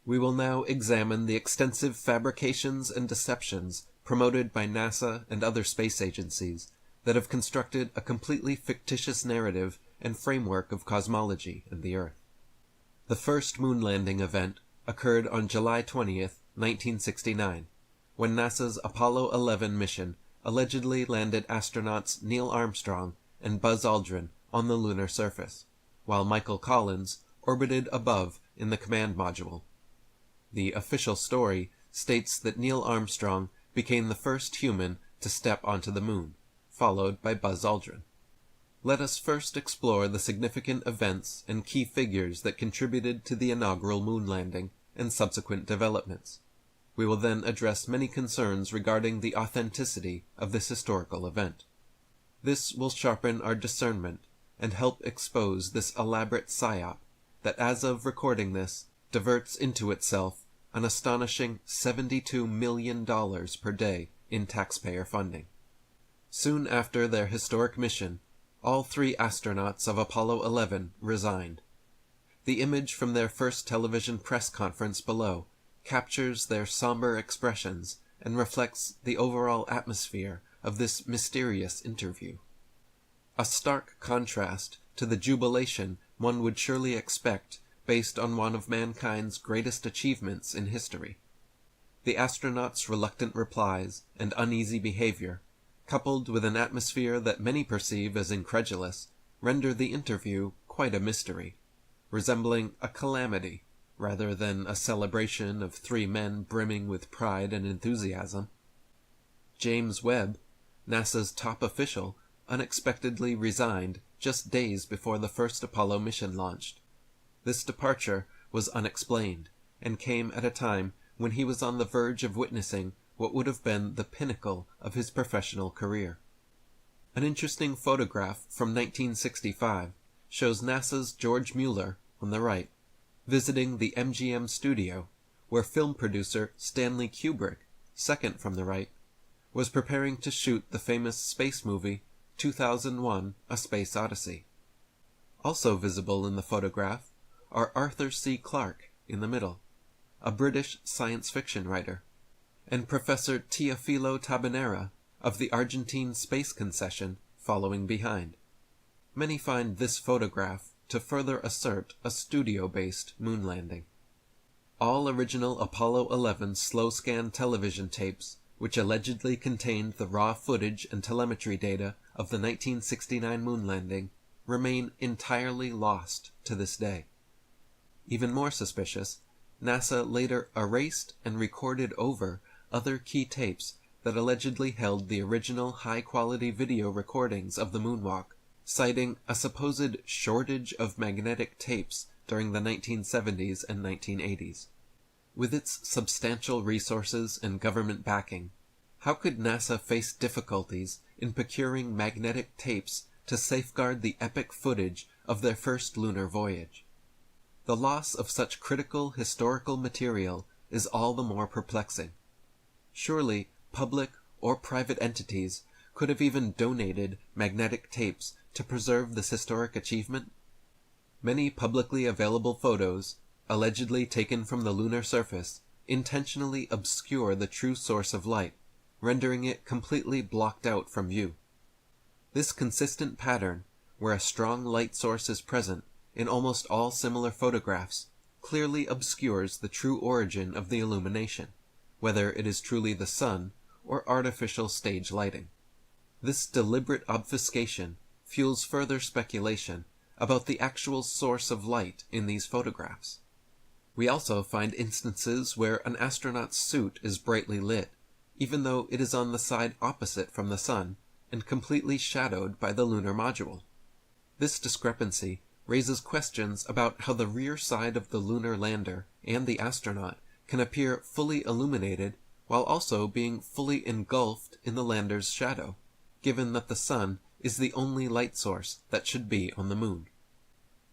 We will now examine the extensive fabrications and deceptions promoted by NASA and other space agencies that have constructed a completely fictitious narrative and framework of cosmology and the Earth. The first moon landing event occurred on July 20th, 1969, when NASA's Apollo 11 mission allegedly landed astronauts Neil Armstrong and Buzz Aldrin on the lunar surface, while Michael Collins orbited above in the command module. The official story states that Neil Armstrong became the first human to step onto the moon, followed by Buzz Aldrin. Let us first explore the significant events and key figures that contributed to the inaugural moon landing and subsequent developments. We will then address many concerns regarding the authenticity of this historical event. This will sharpen our discernment and help expose this elaborate psyop that, as of recording this, diverts into itself an astonishing $72 million per day in taxpayer funding. Soon after their historic mission, all 3 astronauts of Apollo 11 resigned. The image from their first television press conference below captures their somber expressions and reflects the overall atmosphere of this mysterious interview. A stark contrast to the jubilation one would surely expect based on one of mankind's greatest achievements in history. The astronauts' reluctant replies and uneasy behavior, coupled with an atmosphere that many perceive as incredulous, render the interview quite a mystery, resembling a calamity rather than a celebration of 3 men brimming with pride and enthusiasm. James Webb, NASA's top official, unexpectedly resigned just days before the first Apollo mission launched. This departure was unexplained, and came at a time when he was on the verge of witnessing what would have been the pinnacle of his professional career. An interesting photograph from 1965 shows NASA's George Mueller, on the right, visiting the MGM studio, where film producer Stanley Kubrick, second from the right, was preparing to shoot the famous space movie 2001: A Space Odyssey. Also visible in the photograph are Arthur C. Clarke in the middle, a British science fiction writer, and Professor Teofilo Tabanera of the Argentine Space Concession following behind. Many find this photograph to further assert a studio-based moon landing. All original Apollo 11 slow-scan television tapes, which allegedly contained the raw footage and telemetry data of the 1969 moon landing, remain entirely lost to this day. Even more suspicious, NASA later erased and recorded over other key tapes that allegedly held the original high-quality video recordings of the moonwalk, citing a supposed shortage of magnetic tapes during the 1970s and 1980s. With its substantial resources and government backing, how could NASA face difficulties in procuring magnetic tapes to safeguard the epic footage of their first lunar voyage? The loss of such critical historical material is all the more perplexing. Surely public or private entities could have even donated magnetic tapes to preserve this historic achievement. Many publicly available photos, allegedly taken from the lunar surface, intentionally obscure the true source of light, rendering it completely blocked out from view. This consistent pattern, where a strong light source is present in almost all similar photographs, clearly obscures the true origin of the illumination, whether it is truly the sun or artificial stage lighting. This deliberate obfuscation fuels further speculation about the actual source of light in these photographs. We also find instances where an astronaut's suit is brightly lit, even though it is on the side opposite from the sun and completely shadowed by the lunar module. This discrepancy raises questions about how the rear side of the lunar lander and the astronaut can appear fully illuminated while also being fully engulfed in the lander's shadow, given that the sun is the only light source that should be on the moon.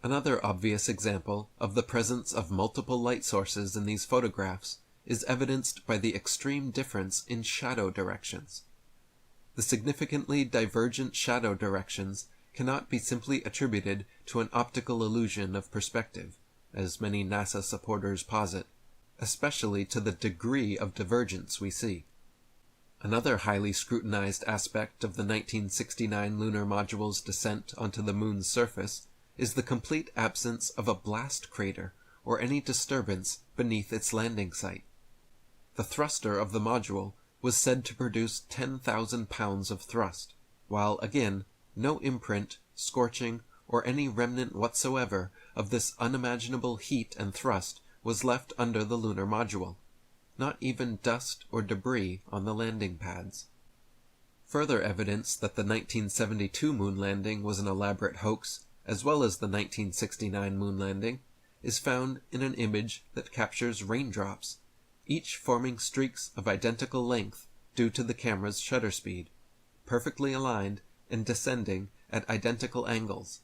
Another obvious example of the presence of multiple light sources in these photographs is evidenced by the extreme difference in shadow directions. The significantly divergent shadow directions cannot be simply attributed to an optical illusion of perspective, as many NASA supporters posit. especially to the degree of divergence we see. Another highly scrutinized aspect of the 1969 lunar module's descent onto the Moon's surface is the complete absence of a blast crater or any disturbance beneath its landing site. The thruster of the module was said to produce 10,000 pounds of thrust, while, again, no imprint, scorching, or any remnant whatsoever of this unimaginable heat and thrust was left under the lunar module, not even dust or debris on the landing pads. Further evidence that the 1972 moon landing was an elaborate hoax, as well as the 1969 moon landing, is found in an image that captures raindrops, each forming streaks of identical length due to the camera's shutter speed, perfectly aligned and descending at identical angles.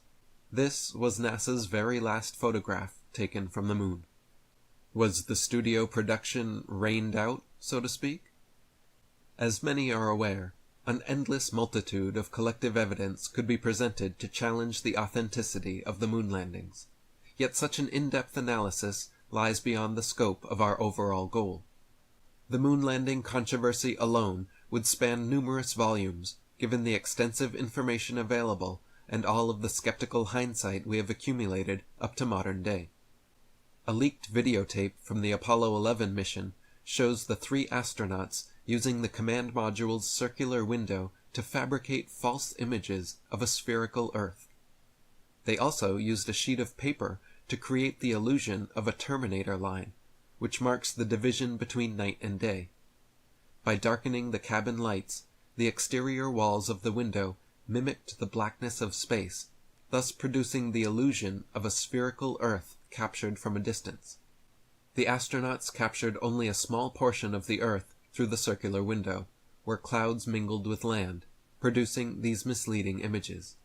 This was NASA's very last photograph taken from the moon. Was the studio production rained out, so to speak? As many are aware, an endless multitude of collective evidence could be presented to challenge the authenticity of the moon landings, yet such an in-depth analysis lies beyond the scope of our overall goal. The moon landing controversy alone would span numerous volumes, given the extensive information available and all of the skeptical hindsight we have accumulated up to modern day. A leaked videotape from the Apollo 11 mission shows the 3 astronauts using the command module's circular window to fabricate false images of a spherical Earth. They also used a sheet of paper to create the illusion of a terminator line, which marks the division between night and day. By darkening the cabin lights, the exterior walls of the window mimicked the blackness of space, thus producing the illusion of a spherical Earth captured from a distance. The astronauts captured only a small portion of the Earth through the circular window, where clouds mingled with land, producing these misleading images.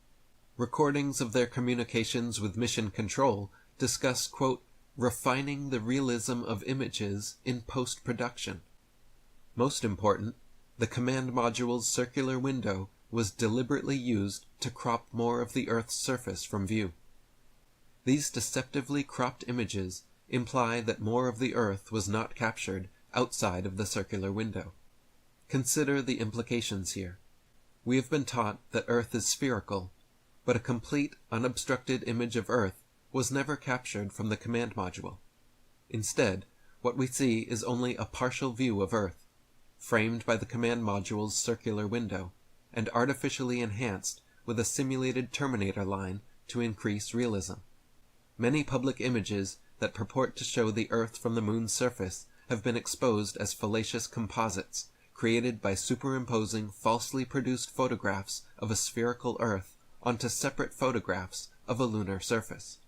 Recordings of their communications with Mission Control discuss, quote, refining the realism of images in post-production. Most important, the command module's circular window was deliberately used to crop more of the Earth's surface from view. These deceptively cropped images imply that more of the Earth was not captured outside of the circular window. Consider the implications here. We have been taught that Earth is spherical, but a complete, unobstructed image of Earth was never captured from the command module. Instead, what we see is only a partial view of Earth, framed by the command module's circular window, and artificially enhanced with a simulated terminator line to increase realism. Many public images that purport to show the Earth from the moon's surface have been exposed as fallacious composites created by superimposing falsely produced photographs of a spherical Earth onto separate photographs of a lunar surface.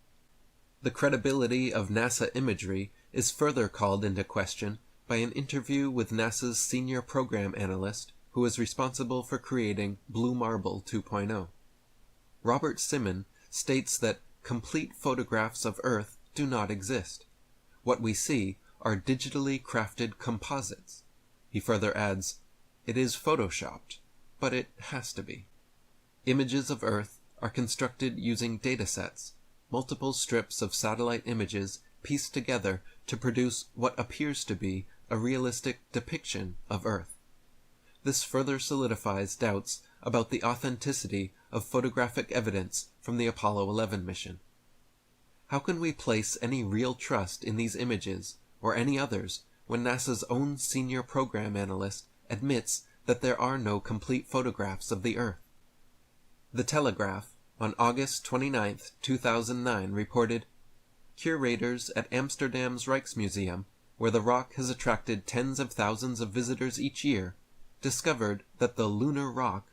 The credibility of NASA imagery is further called into question by an interview with NASA's senior program analyst who is responsible for creating Blue Marble 2.0. Robert Simon states that complete photographs of Earth do not exist. What we see are digitally crafted composites. He further adds, it is photoshopped, but it has to be. Images of Earth are constructed using datasets, multiple strips of satellite images pieced together to produce what appears to be a realistic depiction of Earth. This further solidifies doubts about the authenticity of photographic evidence from the Apollo 11 mission. How can we place any real trust in these images, or any others, when NASA's own senior program analyst admits that there are no complete photographs of the Earth? The Telegraph, on August 29, 2009, reported, curators at Amsterdam's Rijksmuseum, where the rock has attracted tens of thousands of visitors each year, discovered that the lunar rock,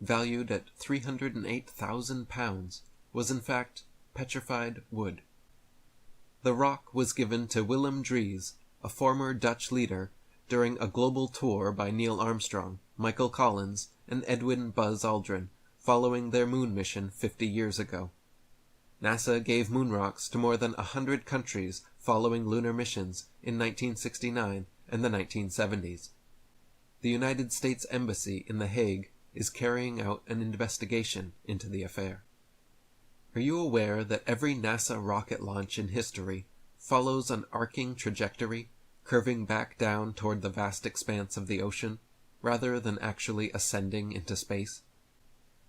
valued at 308,000 pounds, was in fact petrified wood. The rock was given to Willem Dries, a former Dutch leader, during a global tour by Neil Armstrong, Michael Collins, and Edwin Buzz Aldrin, following their moon mission 50 years ago. NASA gave moon rocks to more than 100 countries following lunar missions in 1969 and the 1970s. The United States Embassy in The Hague is carrying out an investigation into the affair. Are you aware that every NASA rocket launch in history follows an arcing trajectory curving back down toward the vast expanse of the ocean, rather than actually ascending into space?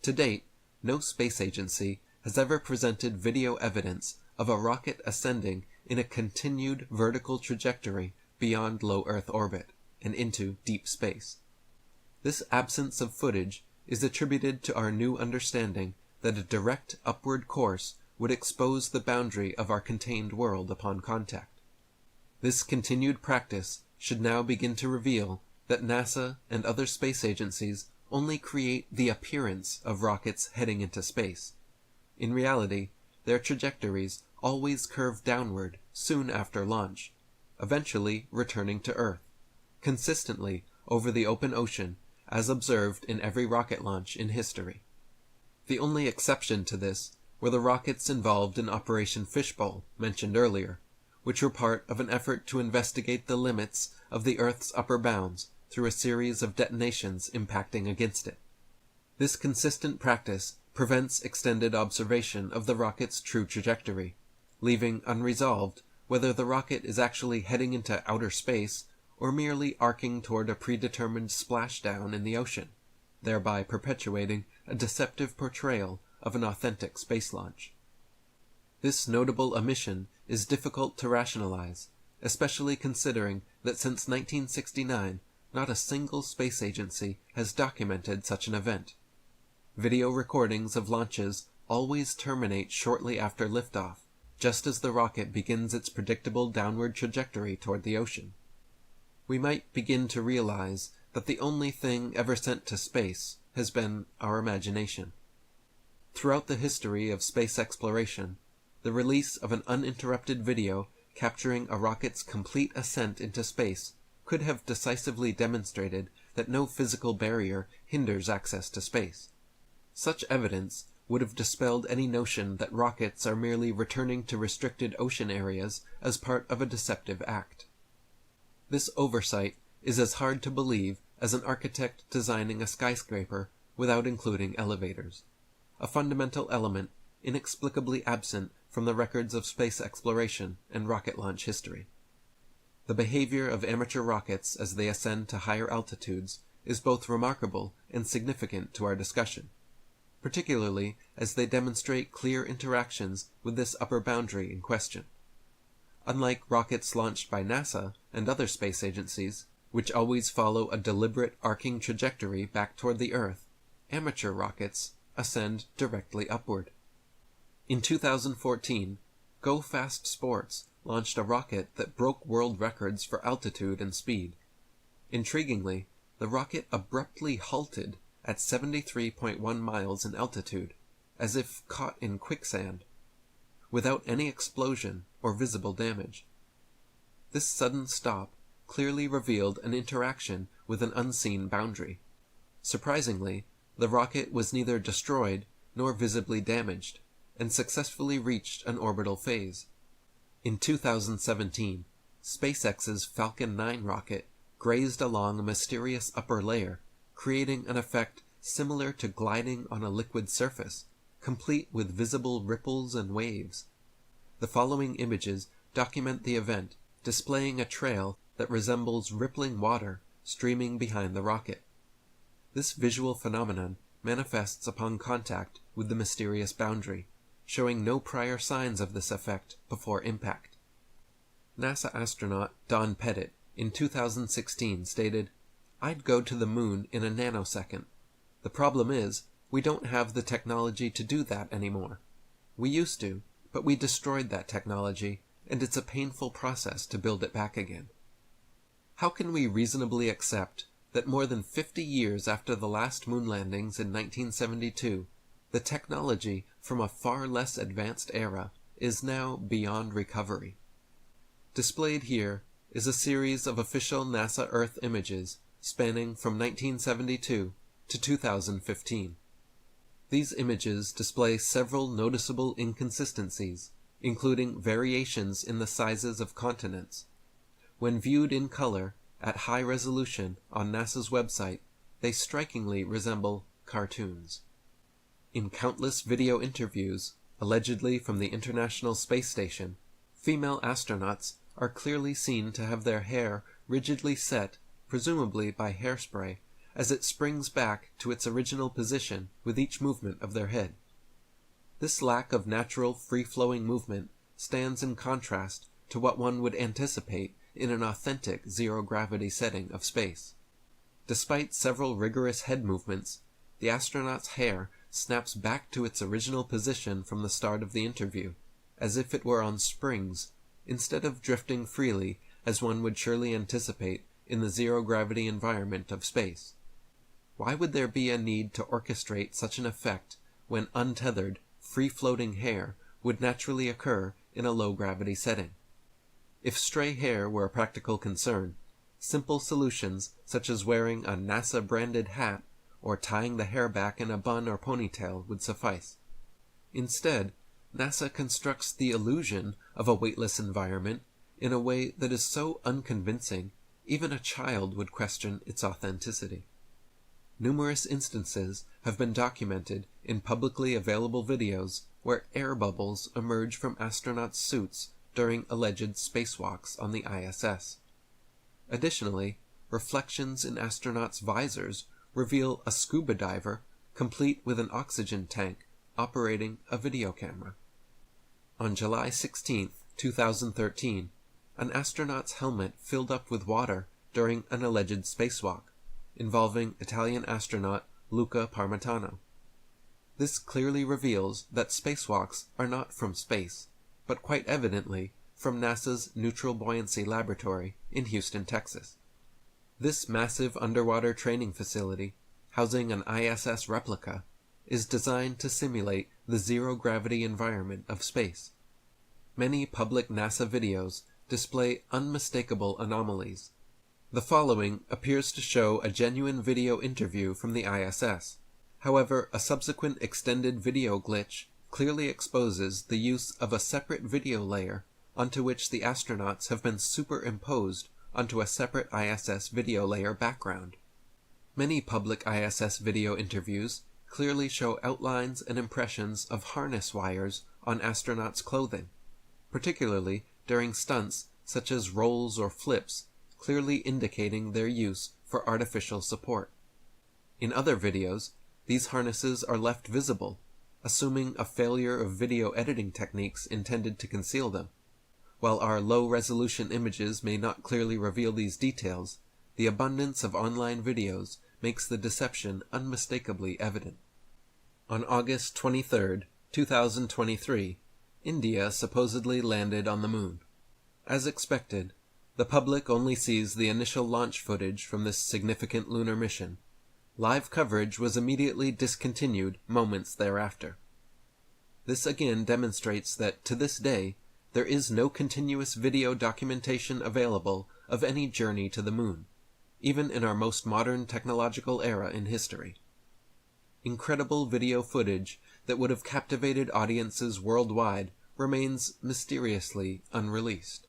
To date, no space agency has ever presented video evidence of a rocket ascending in a continued vertical trajectory beyond low Earth orbit and into deep space. This absence of footage is attributed to our new understanding that a direct upward course would expose the boundary of our contained world upon contact. This continued practice should now begin to reveal that NASA and other space agencies only create the appearance of rockets heading into space. In reality, their trajectories always curve downward soon after launch, eventually returning to Earth, consistently over the open ocean, as observed in every rocket launch in history. The only exception to this were the rockets involved in Operation Fishbowl, mentioned earlier, which were part of an effort to investigate the limits of the Earth's upper bounds through a series of detonations impacting against it. This consistent practice prevents extended observation of the rocket's true trajectory, leaving unresolved whether the rocket is actually heading into outer space or merely arcing toward a predetermined splashdown in the ocean, thereby perpetuating a deceptive portrayal of an authentic space launch. This notable omission is difficult to rationalize, especially considering that since 1969, not a single space agency has documented such an event. Video recordings of launches always terminate shortly after liftoff, just as the rocket begins its predictable downward trajectory toward the ocean. We might begin to realize that the only thing ever sent to space has been our imagination. Throughout the history of space exploration, the release of an uninterrupted video capturing a rocket's complete ascent into space could have decisively demonstrated that no physical barrier hinders access to space. Such evidence would have dispelled any notion that rockets are merely returning to restricted ocean areas as part of a deceptive act. This oversight is as hard to believe as an architect designing a skyscraper without including elevators, a fundamental element inexplicably absent from the records of space exploration and rocket launch history. The behavior of amateur rockets as they ascend to higher altitudes is both remarkable and significant to our discussion, particularly as they demonstrate clear interactions with this upper boundary in question. Unlike rockets launched by NASA and other space agencies, which always follow a deliberate arcing trajectory back toward the Earth, amateur rockets ascend directly upward. In 2014, Go Fast Sports launched a rocket that broke world records for altitude and speed. Intriguingly, the rocket abruptly halted at 73.1 miles in altitude, as if caught in quicksand, without any explosion or visible damage. This sudden stop clearly revealed an interaction with an unseen boundary. Surprisingly, the rocket was neither destroyed nor visibly damaged, and successfully reached an orbital phase. In 2017, SpaceX's Falcon 9 rocket grazed along a mysterious upper layer, creating an effect similar to gliding on a liquid surface, complete with visible ripples and waves. The following images document the event, displaying a trail that resembles rippling water streaming behind the rocket. This visual phenomenon manifests upon contact with the mysterious boundary, showing no prior signs of this effect before impact. NASA astronaut Don Pettit in 2016 stated, "I'd go to the moon in a nanosecond. The problem is, we don't have the technology to do that anymore. We used to, but we destroyed that technology, and it's a painful process to build it back again." How can we reasonably accept that more than 50 years after the last moon landings in 1972, the technology from a far less advanced era is now beyond recovery? Displayed here is a series of official NASA Earth images spanning from 1972 to 2015. These images display several noticeable inconsistencies, including variations in the sizes of continents. When viewed in color at high resolution on NASA's website, they strikingly resemble cartoons. In countless video interviews, allegedly from the International Space Station, female astronauts are clearly seen to have their hair rigidly set, presumably by hairspray, as it springs back to its original position with each movement of their head. This lack of natural free-flowing movement stands in contrast to what one would anticipate in an authentic zero-gravity setting of space. Despite several rigorous head movements, the astronaut's hair snaps back to its original position from the start of the interview, as if it were on springs, instead of drifting freely as one would surely anticipate in the zero-gravity environment of space. Why would there be a need to orchestrate such an effect when untethered, free-floating hair would naturally occur in a low-gravity setting? If stray hair were a practical concern, simple solutions such as wearing a NASA-branded hat or tying the hair back in a bun or ponytail would suffice. Instead, NASA constructs the illusion of a weightless environment in a way that is so unconvincing even a child would question its authenticity. Numerous instances have been documented in publicly available videos where air bubbles emerge from astronauts' suits during alleged spacewalks on the ISS. Additionally, reflections in astronauts' visors reveal a scuba diver complete with an oxygen tank operating a video camera. On July 16, 2013, an astronaut's helmet filled up with water during an alleged spacewalk, involving Italian astronaut Luca Parmitano. This clearly reveals that spacewalks are not from space, but quite evidently from NASA's Neutral Buoyancy Laboratory in Houston, Texas. This massive underwater training facility, housing an ISS replica, is designed to simulate the zero-gravity environment of space. Many public NASA videos display unmistakable anomalies. The following appears to show a genuine video interview from the ISS. However, a subsequent extended video glitch clearly exposes the use of a separate video layer onto which the astronauts have been superimposed onto a separate ISS video layer background. Many public ISS video interviews clearly show outlines and impressions of harness wires on astronauts' clothing, particularly during stunts such as rolls or flips, clearly indicating their use for artificial support. In other videos, these harnesses are left visible, assuming a failure of video editing techniques intended to conceal them. While our low-resolution images may not clearly reveal these details, the abundance of online videos makes the deception unmistakably evident. On August 23, 2023, India supposedly landed on the moon. As expected, the public only sees the initial launch footage from this significant lunar mission. Live coverage was immediately discontinued moments thereafter. This again demonstrates that, to this day, there is no continuous video documentation available of any journey to the moon, even in our most modern technological era in history. Incredible video footage that would have captivated audiences worldwide remains mysteriously unreleased.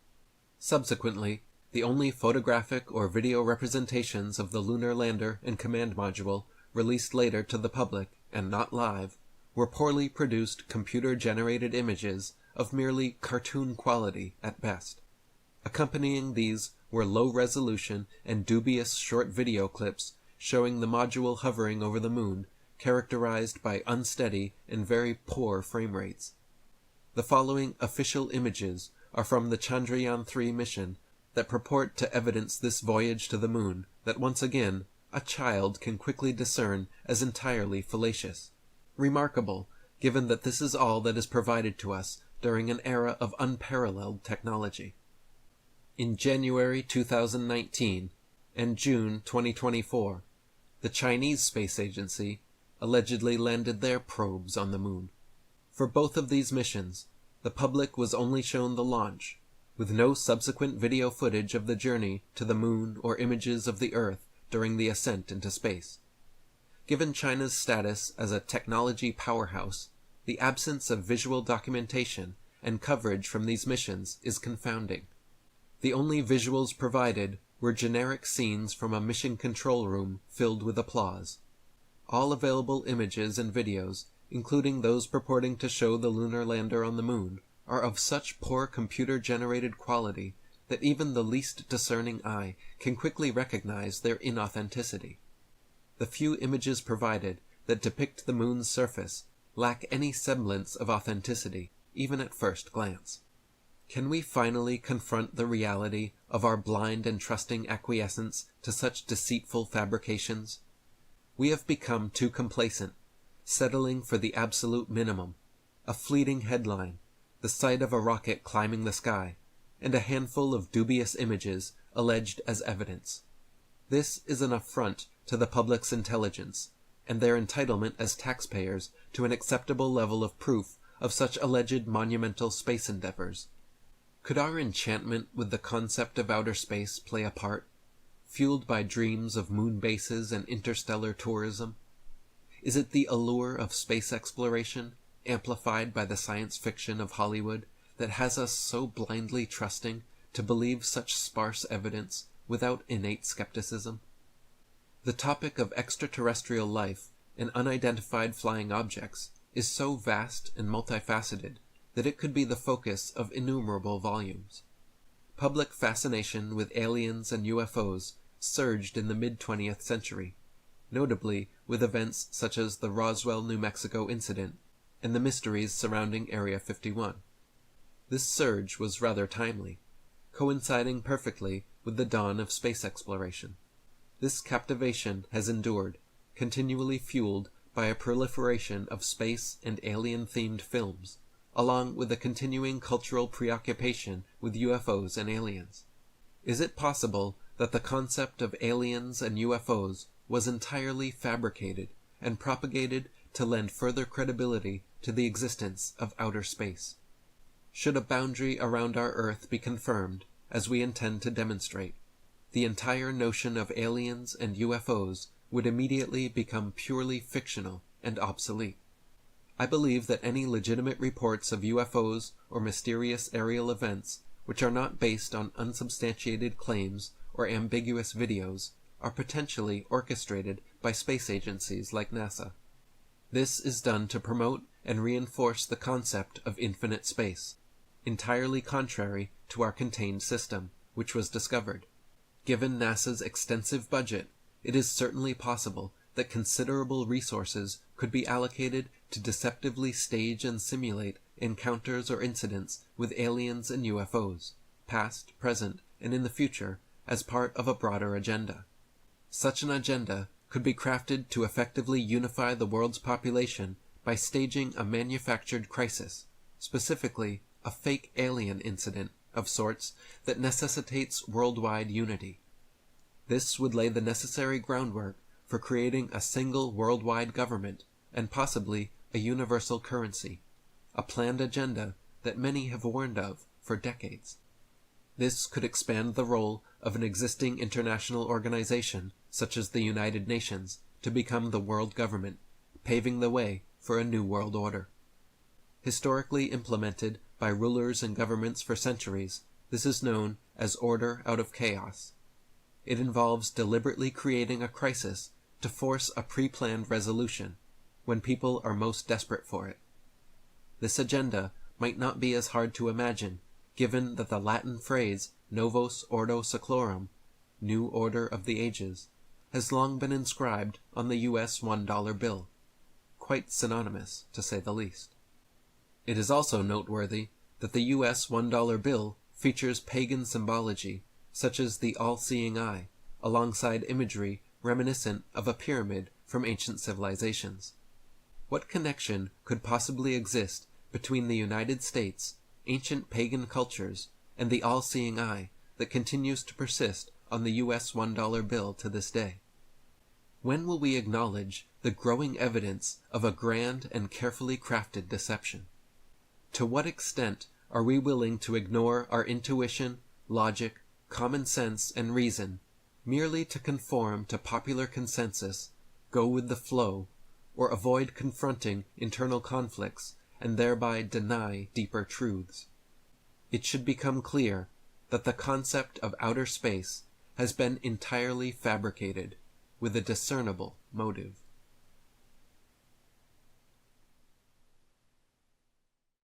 Subsequently, the only photographic or video representations of the lunar lander and command module released later to the public, and not live, were poorly produced computer-generated images of merely cartoon quality at best. Accompanying these were low-resolution and dubious short video clips showing the module hovering over the moon, characterized by unsteady and very poor frame rates. The following official images are from the Chandrayaan-3 mission that purport to evidence this voyage to the moon that once again a child can quickly discern as entirely fallacious. Remarkable, given that this is all that is provided to us during an era of unparalleled technology. In January 2019 and June 2024, the Chinese Space Agency allegedly landed their probes on the moon. For both of these missions, the public was only shown the launch, with no subsequent video footage of the journey to the moon or images of the Earth during the ascent into space. Given China's status as a technology powerhouse, the absence of visual documentation and coverage from these missions is confounding. The only visuals provided were generic scenes from a mission control room filled with applause. All available images and videos, including those purporting to show the lunar lander on the moon, are of such poor computer-generated quality that even the least discerning eye can quickly recognize their inauthenticity. The few images provided that depict the moon's surface lack any semblance of authenticity, even at first glance. Can we finally confront the reality of our blind and trusting acquiescence to such deceitful fabrications? We have become too complacent, settling for the absolute minimum, a fleeting headline, the sight of a rocket climbing the sky, and a handful of dubious images alleged as evidence. This is an affront to the public's intelligence, and their entitlement as taxpayers to an acceptable level of proof of such alleged monumental space endeavors. Could our enchantment with the concept of outer space play a part, fueled by dreams of moon bases and interstellar tourism? Is it the allure of space exploration, amplified by the science fiction of Hollywood, that has us so blindly trusting to believe such sparse evidence without innate skepticism? The topic of extraterrestrial life and unidentified flying objects is so vast and multifaceted that it could be the focus of innumerable volumes. Public fascination with aliens and UFOs surged in the mid-20th century, notably with events such as the Roswell, New Mexico incident and the mysteries surrounding Area 51. This surge was rather timely, coinciding perfectly with the dawn of space exploration. This captivation has endured, continually fueled by a proliferation of space and alien-themed films, along with a continuing cultural preoccupation with UFOs and aliens. Is it possible that the concept of aliens and UFOs was entirely fabricated and propagated to lend further credibility to the existence of outer space? Should a boundary around our Earth be confirmed, as we intend to demonstrate, the entire notion of aliens and UFOs would immediately become purely fictional and obsolete. I believe that any legitimate reports of UFOs or mysterious aerial events which are not based on unsubstantiated claims or ambiguous videos are potentially orchestrated by space agencies like NASA. This is done to promote and reinforce the concept of infinite space, entirely contrary to our contained system, which was discovered. Given NASA's extensive budget, it is certainly possible that considerable resources could be allocated to deceptively stage and simulate encounters or incidents with aliens and UFOs, past, present, and in the future, as part of a broader agenda. Such an agenda could be crafted to effectively unify the world's population by staging a manufactured crisis, specifically a fake alien incident of sorts that necessitates worldwide unity. This would lay the necessary groundwork for creating a single worldwide government and possibly a universal currency, a planned agenda that many have warned of for decades. This could expand the role of an existing international organization such as the United Nations to become the world government, paving the way for a new world order. Historically implemented by rulers and governments for centuries, this is known as order out of chaos. It involves deliberately creating a crisis to force a pre-planned resolution when people are most desperate for it. This agenda might not be as hard to imagine, given that the Latin phrase novus ordo seclorum, new order of the ages, has long been inscribed on the US $1 bill, quite synonymous, to say the least. It is also noteworthy that the US $1 bill features pagan symbology, such as the all-seeing eye, alongside imagery reminiscent of a pyramid from ancient civilizations. What connection could possibly exist between the United States, ancient pagan cultures, and the all-seeing eye that continues to persist on the US $1 bill to this day? When will we acknowledge the growing evidence of a grand and carefully crafted deception? To what extent are we willing to ignore our intuition, logic, common sense, and reason merely to conform to popular consensus, go with the flow, or avoid confronting internal conflicts and thereby deny deeper truths? It should become clear that the concept of outer space has been entirely fabricated with a discernible motive.